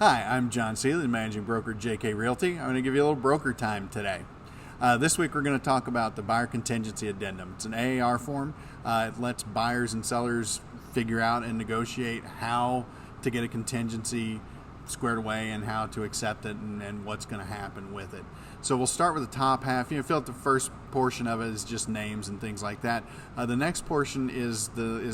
Hi, I'm John Seeley, Managing Broker at JK Realty. I'm going to give you a little broker time today. This week we're going to talk about the Buyer Contingency Addendum. It's an AAR form. It lets buyers and sellers figure out and negotiate how to get a contingency squared away and how to accept it and what's going to happen with it. So we'll start with the top half. Feel like the first portion of it is just names and things like that. The next portion is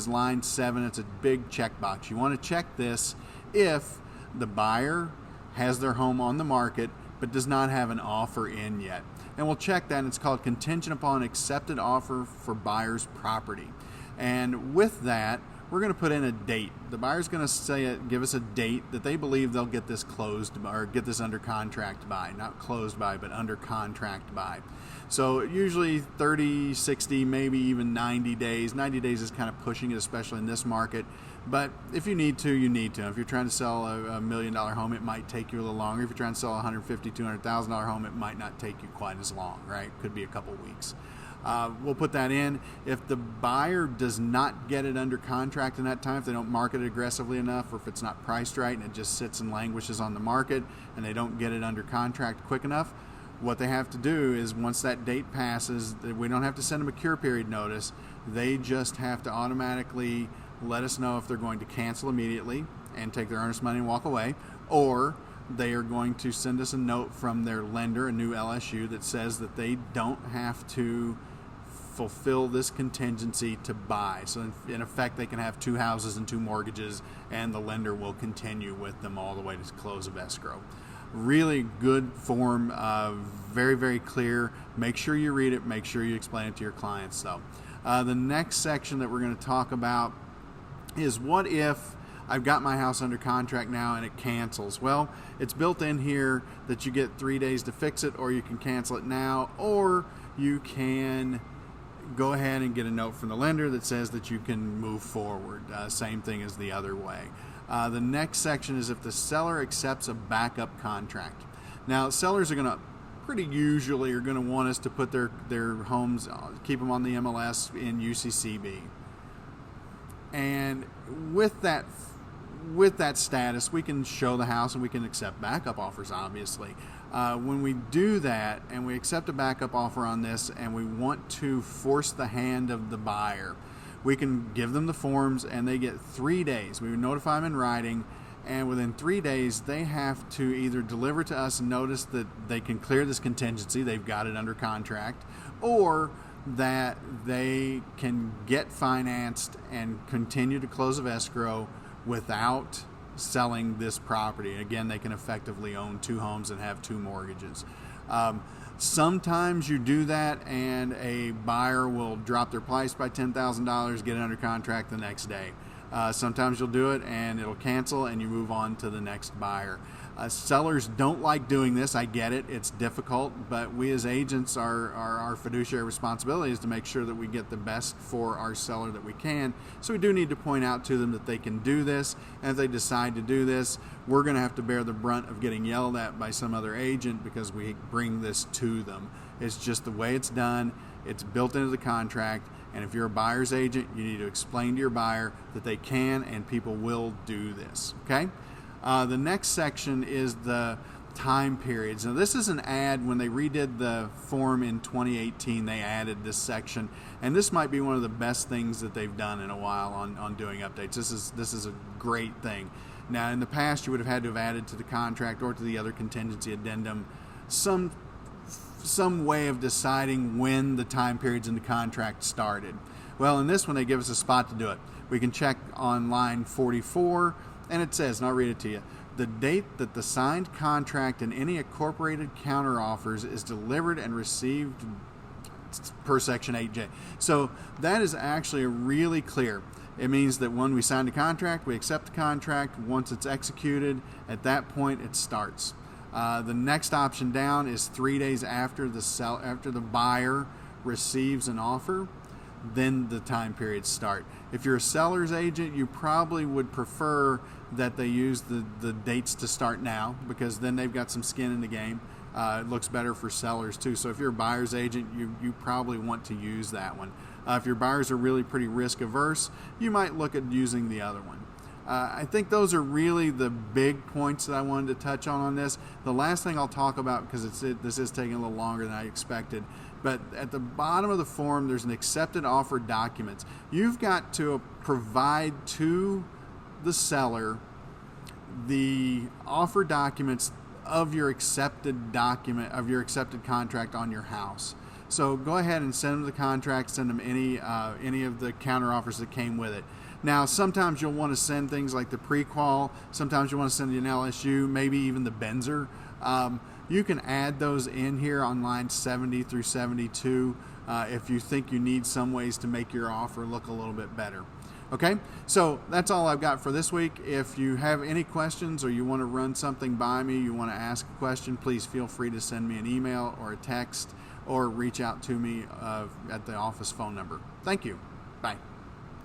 line 7. It's a big checkbox. You want to check this if the buyer has their home on the market but does not have an offer in yet. And we'll check that, and it's called contingent upon accepted offer for buyer's property. And with that, we're going to put in a date. The buyer's going to give us a date that they believe they'll get this closed or get this under contract by. Not closed by, but under contract by. So usually 30, 60, maybe even 90 days. 90 days is kind of pushing it, especially in this market. But if you need to, you need to. If you're trying to sell a $1 million home, it might take you a little longer. If you're trying to sell a $150,000, $200,000 home, it might not take you quite as long, right? Could be a couple weeks. We'll put that in. If the buyer does not get it under contract in that time, if they don't market it aggressively enough, or if it's not priced right and it just sits and languishes on the market and they don't get it under contract quick enough, what they have to do is once that date passes, we don't have to send them a cure period notice. They just have to automatically let us know if they're going to cancel immediately and take their earnest money and walk away, or they are going to send us a note from their lender, a new LSU, that says that they don't have to fulfill this contingency to buy. So in effect, they can have 2 houses and 2 mortgages, and the lender will continue with them all the way to close of escrow. Really good form, very, very clear. Make sure you read it. Make sure you explain it to your clients, though. The next section that we're going to talk about is what if I've got my house under contract now and it cancels. Well, it's built in here that you get 3 days to fix it, or you can cancel it now, or you can go ahead and get a note from the lender that says that you can move forward. Same thing as the other way. The next section is if the seller accepts a backup contract. Now, sellers are going to pretty usually are going to want us to put their homes, keep them on the MLS in UCCB. And with that status, we can show the house and we can accept backup offers, obviously. When we do that and we accept a backup offer on this and we want to force the hand of the buyer, we can give them the forms and they get 3 days. We would notify them in writing, and within 3 days they have to either deliver to us and notice that they can clear this contingency, they've got it under contract, or that they can get financed and continue to close of escrow without selling this property. Again, they can effectively own 2 homes and have 2 mortgages. Sometimes you do that and a buyer will drop their price by $10,000, get it under contract the next day. Sometimes you'll do it and it'll cancel and you move on to the next buyer. Sellers don't like doing this. I get it. It's difficult, but we as agents, our fiduciary responsibility is to make sure that we get the best for our seller that we can. So we do need to point out to them that they can do this, and if they decide to do this, we're going to have to bear the brunt of getting yelled at by some other agent because we bring this to them. It's just the way it's done. It's built into the contract, and if you're a buyer's agent, you need to explain to your buyer that they can and people will do this, okay? The next section is the time periods. Now, this is an add. When they redid the form in 2018, they added this section, and this might be one of the best things that they've done in a while on doing updates. This is a great thing. Now, in the past, you would have had to have added to the contract or to the other contingency addendum some way of deciding when the time periods in the contract started. Well, in this one, they give us a spot to do it. We can check on line 44, and it says, and I'll read it to you, the date that the signed contract and any incorporated counteroffers is delivered and received per section 8J. So that is actually really clear. It means that when we sign the contract, we accept the contract. Once it's executed, at that point it starts. The next option down is 3 days after the buyer receives an offer, then the time periods start. If you're a seller's agent, you probably would prefer that they use the dates to start now, because then they've got some skin in the game. It looks better for sellers too. So if you're a buyer's agent, you probably want to use that one. If your buyers are really pretty risk averse, you might look at using the other one. I think those are really the big points that I wanted to touch on this. The last thing I'll talk about, because this is taking a little longer than I expected, but at the bottom of the form there's an accepted offer documents. You've got to provide to the seller the offer documents of your accepted contract on your house. So go ahead and send them the contract, send them any of the counter offers that came with it. Now, sometimes you'll want to send things like the pre-qual, sometimes you want to send an LSU, maybe even the Benzer. You can add those in here on lines 70 through 72 if you think you need some ways to make your offer look a little bit better. Okay, so that's all I've got for this week. If you have any questions or you want to run something by me, you want to ask a question, please feel free to send me an email or a text or reach out to me at the office phone number. Thank you. Bye.